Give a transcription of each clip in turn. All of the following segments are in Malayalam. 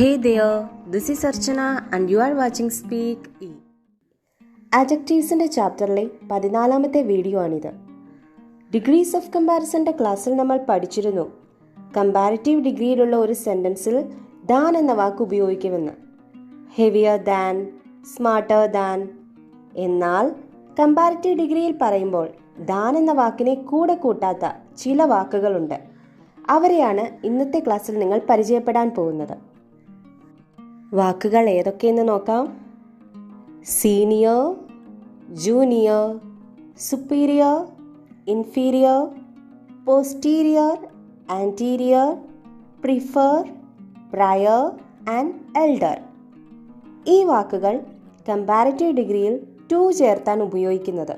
Hey there, this is Archana and you are watching Speak E. Adjectivesന്റെ ചാപ്റ്ററിലെ 14ാമത്തെ വീഡിയോ ആണിത്. ഡിഗ്രീസ് ഓഫ് കമ്പാരിസന്റെ ക്ലാസ്സിൽ നമ്മൾ പഠിച്ചിരുന്നു കമ്പാരിറ്റീവ് ഡിഗ്രിയിലുള്ള ഒരു സെന്റൻസിൽ ദാൻ എന്ന വാക്ക് ഉപയോഗിക്കുമെന്ന്. Heavier than, smarter than. എന്നാൽ കമ്പാരിറ്റീവ് ഡിഗ്രിയിൽ പറയുമ്പോൾ ദാൻ എന്ന വാക്കിനെ കൂടെ കൂട്ടാത്ത ചില വാക്കുകളുണ്ട്. അവരെയാണ് ഇന്നത്തെ ക്ലാസ്സിൽ നിങ്ങൾ പരിചയപ്പെടാൻ പോകുന്നത്. വാക്കുകൾ ഏതൊക്കെയെന്ന് നോക്കാം. Senior, junior, superior, inferior, posterior, anterior, prefer, prior and elder. ഈ വാക്കുകൾ കമ്പാരിറ്റീവ് ഡിഗ്രിയിൽ ടു ചേർത്താൻ ഉപയോഗിക്കുന്നത്.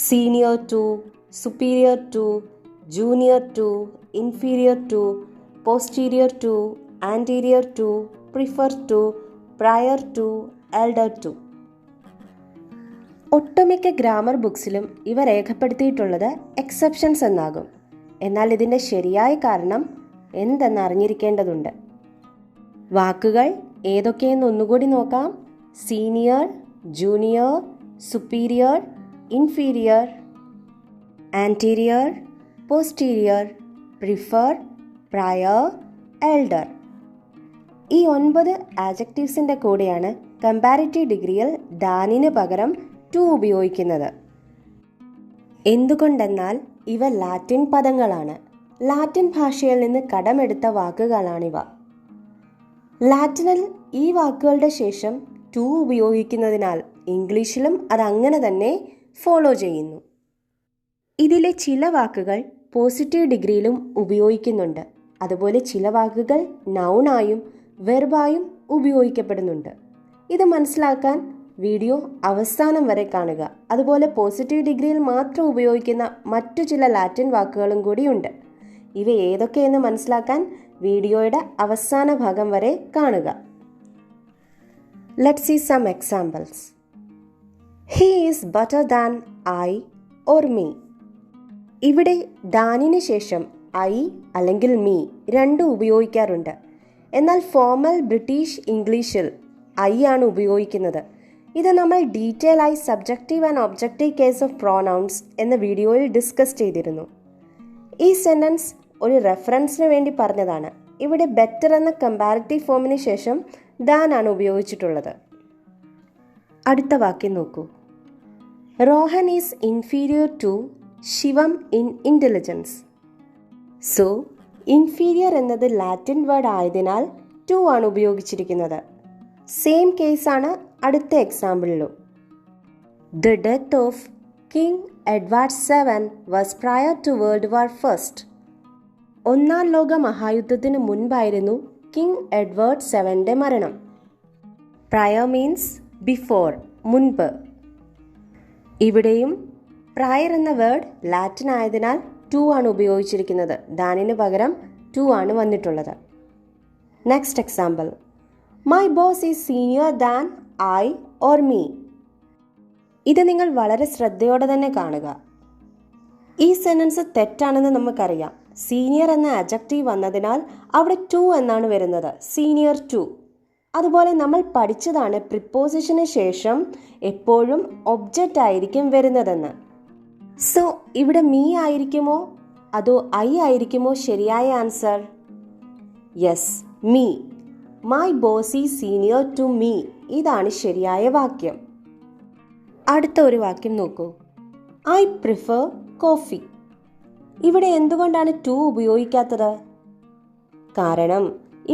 Senior to, superior to, junior to, inferior to, posterior to, anterior to, prefer to, prior to, elder to. ഒട്ടുമിക്ക ഗ്രാമർ ബുക്സിലും ഇവ രേഖപ്പെടുത്തിയിട്ടുള്ളത് എക്സെപ്ഷൻസ് എന്നാകും. എന്നാൽ ഇതിൻ്റെ ശരിയായ കാരണം എന്തെന്ന് അറിഞ്ഞിരിക്കേണ്ടതുണ്ട്. വാക്കുകൾ ഏതൊക്കെയെന്ന് ഒന്നുകൂടി നോക്കാം. Senior, junior, superior, inferior, anterior, posterior, prefer, prior, elder. ഈ 9 ആഡ്ജക്റ്റീവ്സിൻ്റെ കൂടെയാണ് കമ്പാരിറ്റീവ് ഡിഗ്രിയിൽ ദാനിന് പകരം ടു ഉപയോഗിക്കുന്നത്. എന്തുകൊണ്ടെന്നാൽ ഇവ ലാറ്റിൻ പദങ്ങളാണ്. ലാറ്റിൻ ഭാഷയിൽ നിന്ന് കടമെടുത്ത വാക്കുകളാണിവ. ലാറ്റിനിൽ ഈ വാക്കുകളുടെ ശേഷം ടു ഉപയോഗിക്കുന്നതിനാൽ ഇംഗ്ലീഷിലും അതങ്ങനെ തന്നെ ഫോളോ ചെയ്യുന്നു. ഇതിലെ ചില വാക്കുകൾ പോസിറ്റീവ് ഡിഗ്രിയിലും ഉപയോഗിക്കുന്നുണ്ട്. അതുപോലെ ചില വാക്കുകൾ നൗണായും വെർബായും ഉപയോഗിക്കപ്പെടുന്നുണ്ട്. ഇത് മനസ്സിലാക്കാൻ വീഡിയോ അവസാനം വരെ കാണുക. അതുപോലെ പോസിറ്റീവ് ഡിഗ്രിയിൽ മാത്രം ഉപയോഗിക്കുന്ന മറ്റു ചില ലാറ്റിൻ വാക്കുകളും കൂടിയുണ്ട്. ഇവ ഏതൊക്കെയെന്ന് മനസ്സിലാക്കാൻ വീഡിയോയുടെ അവസാന ഭാഗം വരെ കാണുക. Let's see some examples. He is better than I or me. ഇവിടെ ദാനിന് ശേഷം ഐ അല്ലെങ്കിൽ മീ രണ്ടും ഉപയോഗിക്കാറുണ്ട്. എന്നാൽ ഫോർമൽ ബ്രിട്ടീഷ് ഇംഗ്ലീഷിൽ ഐ ആണ് ഉപയോഗിക്കുന്നത്. ഇത് നമ്മൾ ഡീറ്റെയിൽ ആയി subjective and objective case of pronouns എന്ന വീഡിയോയിൽ ഡിസ്കസ് ചെയ്തിരുന്നു. ഈ സെൻറ്റൻസ് ഒരു റെഫറൻസിന് വേണ്ടി പറഞ്ഞതാണ്. ഇവിടെ ബെറ്റർ എന്ന കമ്പാരിറ്റീവ് ഫോമിന് ശേഷം ദാൻ ആണ് ഉപയോഗിച്ചിട്ടുള്ളത്. അടുത്ത വാക്യം നോക്കൂ. Rohan is inferior to Shivam in intelligence. So inferior എന്നത് ലാറ്റിൻ വേർഡ് ആയതിനാൽ ടു ആണ് ഉപയോഗിച്ചിരിക്കുന്നത്. സെയിം കേസാണ് അടുത്ത എക്സാമ്പിളിലും. The death of king Edward 7 was prior to world war first. ഒന്നാം ലോക മഹായുദ്ധത്തിന് മുൻപായിരുന്നു കിങ് എഡ്വേർഡ് 7ന്റെ മരണം. പ്രയർ മീൻസ് ബിഫോർ, മുൻപ്. ഇവിടെയും പ്രയർ എന്ന വേർഡ് ലാറ്റിൻ ആയതിനാൽ ടു ആണ് ഉപയോഗിച്ചിരിക്കുന്നത്. ദാനിന് പകരം ടു ആണ് വന്നിട്ടുള്ളത്. Next example. My boss is senior than I or me. ഇത് നിങ്ങൾ വളരെ ശ്രദ്ധയോടെ തന്നെ കാണുക. ഈ സെന്റൻസ് തെറ്റാണെന്ന് നമുക്കറിയാം. സീനിയർ എന്ന അഡ്ജക്റ്റീവ് വന്നതിനാൽ അവിടെ ടു എന്നാണ് വരുന്നത്. Senior to. അതുപോലെ നമ്മൾ പഠിച്ചതാണ് പ്രിപ്പോസിഷന് ശേഷം എപ്പോഴും ഒബ്ജക്റ്റ് ആയിരിക്കും വരുന്നതെന്ന്. സോ ഇവിടെ മീ ആയിരിക്കുമോ അതോ ഐ ആയിരിക്കുമോ ശരിയായ answer? Yes, me. My boss is senior to me. ഇതാണ് ശരിയായ വാക്യം. അടുത്ത ഒരു വാക്യം നോക്കൂ. I prefer coffee. ഇവിടെ എന്തുകൊണ്ടാണ് ടു ഉപയോഗിക്കാത്തത്? കാരണം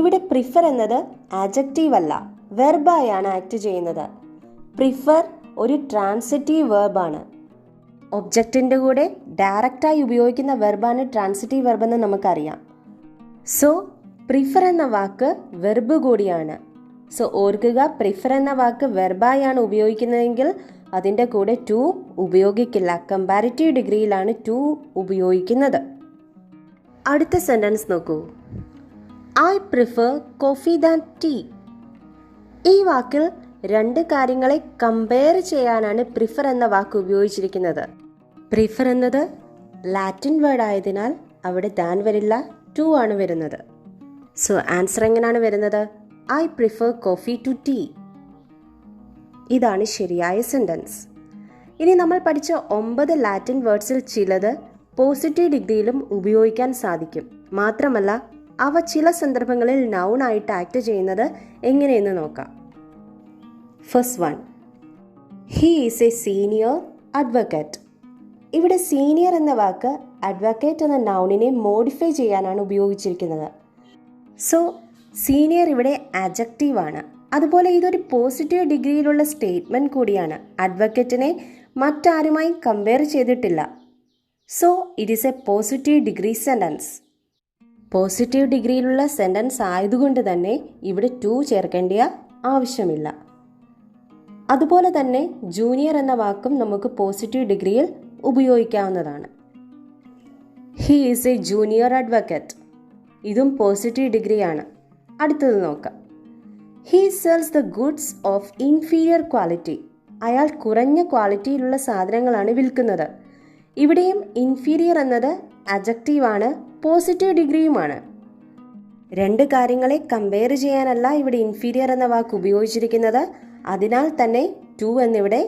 ഇവിടെ പ്രിഫർ എന്നത് ആഡ്ജക്റ്റീവ് അല്ല, വെർബായാണ് ആക്ട് ചെയ്യുന്നത്. പ്രിഫർ ഒരു ട്രാൻസിറ്റീവ് വെർബാണ്. ഒബ്ജക്റ്റിൻ്റെ കൂടെ ഡയറക്റ്റായി ഉപയോഗിക്കുന്ന വെർബാണ് ട്രാൻസിറ്റീവ് വെർബ് എന്ന് നമുക്കറിയാം. സോ പ്രിഫർ എന്ന വാക്ക് വെർബ് കൂടിയാണ്. സോ ഓർക്കുക, പ്രിഫർ എന്ന വാക്ക് വെർബായാണ് ഉപയോഗിക്കുന്നതെങ്കിൽ അതിൻ്റെ കൂടെ ടു ഉപയോഗിക്കില്ല. കമ്പാരിറ്റീവ് ഡിഗ്രിയിലാണ് ടു ഉപയോഗിക്കുന്നത്. അടുത്ത സെൻറ്റൻസ് നോക്കൂ. I prefer coffee than tea. ഈ വാക്കിൽ രണ്ട് കാര്യങ്ങളെ കമ്പയർ ചെയ്യാനാണ് പ്രിഫർ എന്ന വാക്ക് ഉപയോഗിച്ചിരിക്കുന്നത്. പ്രിഫർ എന്നത് ലാറ്റിൻ വേർഡ് ആയതിനാൽ അവിടെ ദാൻ വരില്ല, ടു ആണ് വരുന്നത്. സോ ആൻസർ എങ്ങനെയാണ് വരുന്നത്? I prefer coffee to tea. ഇതാണ് ശരിയായ സെൻറ്റൻസ്. ഇനി നമ്മൾ പഠിച്ച 9 ലാറ്റിൻ വേർഡ്സിൽ ചിലത് പോസിറ്റീവ് ഡിഗ്രിയിലും ഉപയോഗിക്കാൻ സാധിക്കും. മാത്രമല്ല അവ ചില സന്ദർഭങ്ങളിൽ നൗൺ ആയിട്ട് ആക്ട് ചെയ്യുന്നത് എങ്ങനെയെന്ന് നോക്കാം. First one, he is A senior advocate. ഇവിടെ സീനിയർ എന്ന വാക്ക് അഡ്വക്കേറ്റ് എന്ന നൗണിനെ മോഡിഫൈ ചെയ്യാനാണ് ഉപയോഗിച്ചിരിക്കുന്നത്. സോ സീനിയർ ഇവിടെ ആഡ്ജക്റ്റീവാണ്. അതുപോലെ ഇതൊരു പോസിറ്റീവ് ഡിഗ്രിയിലുള്ള സ്റ്റേറ്റ്മെൻറ്റ് കൂടിയാണ്. അഡ്വക്കേറ്റിനെ മറ്റാരുമായി കമ്പയർ ചെയ്തിട്ടില്ല. So it is a positive degree sentence. Positive ഡിഗ്രിയിലുള്ള സെൻറ്റൻസ് ആയതുകൊണ്ട് തന്നെ ഇവിടെ ടു ചേർക്കേണ്ട ആവശ്യമില്ല. അതുപോലെ തന്നെ ജൂനിയർ എന്ന വാക്കും നമുക്ക് പോസിറ്റീവ് ഡിഗ്രിയിൽ ഉപയോഗിക്കാവുന്നതാണ്. He is A junior advocate. ഇതും പോസിറ്റീവ് ഡിഗ്രിയാണ്. അടുത്തത് നോക്കാം. He cells the goods of inferior quality. അയാൾ കുറഞ്ഞ ക്വാളിറ്റിയിലുള്ള സാധനങ്ങളാണ് വിൽക്കുന്നത്. ഇവിടെയും ഇൻഫീരിയർ എന്നത് അഡ്ജക്റ്റീവാണ്, പോസിറ്റീവ് ഡിഗ്രിയുമാണ്. രണ്ട് കാര്യങ്ങളെ കമ്പയർ ചെയ്യാനല്ല ഇവിടെ ഇൻഫീരിയർ എന്ന വാക്ക് ഉപയോഗിച്ചിരിക്കുന്നത്. അതിനാൽ തന്നെ ടു എന്നിവിടെ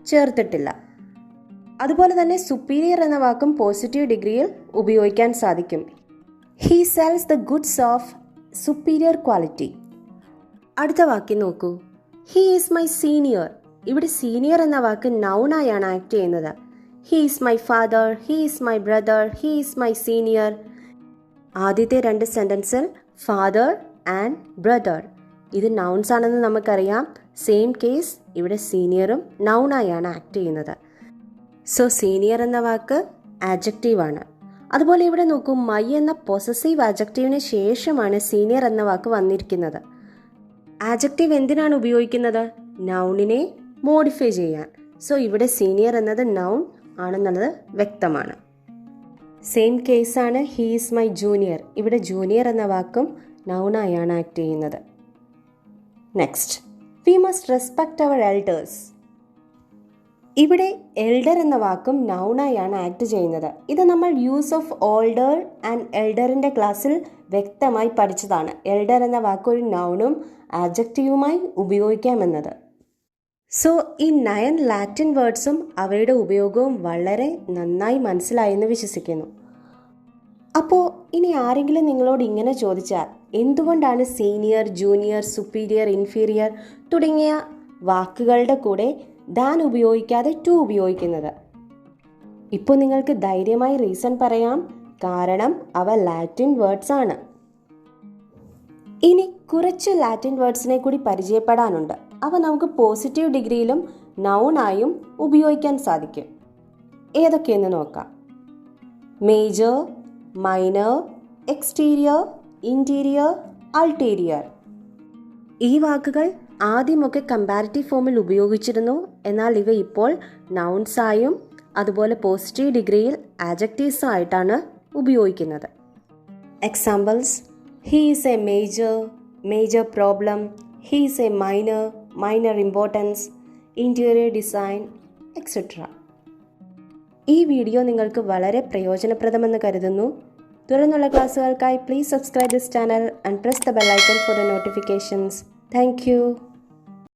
ചേർത്തിട്ടില്ല. അതുപോലെ തന്നെ സുപ്പീരിയർ എന്ന വാക്കും പോസിറ്റീവ് ഡിഗ്രിയിൽ ഉപയോഗിക്കാൻ സാധിക്കും. He cells the goods of superior quality. അടുത്ത വാക്യം നോക്കൂ. He is my senior. ഇവിടെ സീനിയർ എന്ന വാക്ക് നൗണായാണ് ആക്ട് ചെയ്യുന്നത്. He is my father, he is my brother, he is my senior. ആദ്യത്തെ രണ്ട് സെൻറ്റൻസിൽ ഫാദർ ആൻഡ് ബ്രദർ ഇത് നൗൺസ് ആണെന്ന് നമുക്കറിയാം. സെയിം കേസ് ഇവിടെ സീനിയറും നൗണായാണ് ആക്ട് ചെയ്യുന്നത്. സോ സീനിയർ എന്ന വാക്ക് ആഡ്ജക്റ്റീവാണ്. അതുപോലെ ഇവിടെ നോക്കൂ, മൈ എന്ന പൊസസീവ് ആഡ്ജക്റ്റീവിന് ശേഷമാണ് സീനിയർ എന്ന വാക്ക് വന്നിരിക്കുന്നത്. ആഡ്ജക്റ്റീവ് എന്തിനാണ് ഉപയോഗിക്കുന്നത്? നൗണിനെ മോഡിഫൈ ചെയ്യാൻ. സോ ഇവിടെ സീനിയർ എന്നത് നൗൺ ആണെന്നുള്ളത് വ്യക്തമാണ്. സെയിം കേസാണ് ഹി ഈസ് മൈ ജൂനിയർ. ഇവിടെ ജൂനിയർ എന്ന വാക്കും നൗണായാണ് ആക്ട് ചെയ്യുന്നത്. Next, we must respect our elders. ഇവിടെ എൽഡർ എന്ന വാക്കും നൗണായാണ് ആക്ട് ചെയ്യുന്നത്. ഇത് നമ്മൾ യൂസ് ഓഫ് ഓൾഡർ ആൻഡ് എൽഡറിൻ്റെ ക്ലാസ്സിൽ വ്യക്തമായി പഠിച്ചതാണ്. എൽഡർ എന്ന വാക്ക് ഒരു നൗണും ആഡ്ജക്റ്റീവുമായി ഉപയോഗിക്കാമെന്നത്. സോ ഈ 9 ലാറ്റിൻ വേർഡ്സും അവയുടെ ഉപയോഗവും വളരെ നന്നായി മനസ്സിലായെന്ന് വിശ്വസിക്കുന്നു. അപ്പോൾ ഇനി ആരെങ്കിലും നിങ്ങളോട് ഇങ്ങനെ ചോദിച്ചാൽ എന്തുകൊണ്ടാണ് സീനിയർ, ജൂനിയർ, സുപ്പീരിയർ, ഇൻഫീരിയർ തുടങ്ങിയ വാക്കുകളുടെ കൂടെ ദാൻ ഉപയോഗിക്കാതെ ടു ഉപയോഗിക്കുന്നത്? ഇപ്പോൾ നിങ്ങൾക്ക് ധൈര്യമായി റീസൺ പറയാം. കാരണം അവ ലാറ്റിൻ വേർഡ്സ് ആണ്. ഇനി കുറച്ച് ലാറ്റിൻ വേർഡ്സിനെ കൂടി പരിചയപ്പെടാനുണ്ട്. അവ നമുക്ക് പോസിറ്റീവ് ഡിഗ്രിയിലും നൗണായും ഉപയോഗിക്കാൻ സാധിക്കും. ഏതൊക്കെയെന്ന് നോക്കാം. Major, minor, exterior, interior, ulterior. ഈ വാക്കുകൾ ആദ്യമൊക്കെ കമ്പാരിറ്റീവ് ഫോമിൽ ഉപയോഗിച്ചിരുന്നു. എന്നാൽ ഇവ ഇപ്പോൾ നൗൺസായും അതുപോലെ പോസിറ്റീവ് ഡിഗ്രിയിൽ ആഡ്ജക്റ്റീവ്സും ആയിട്ടാണ് ഉപയോഗിക്കുന്നത്. Examples: he is a major, major problem. He is a minor, minor importance. Interior design, etcetera. ഈ വീഡിയോ നിങ്ങൾക്ക് വളരെ പ്രയോജനപ്രദമെന്ന് കരുതുന്നു. തുടർന്നുള്ള ക്ലാസ്സുകൾക്കായി please subscribe this channel and press the bell icon for the notifications. Thank U.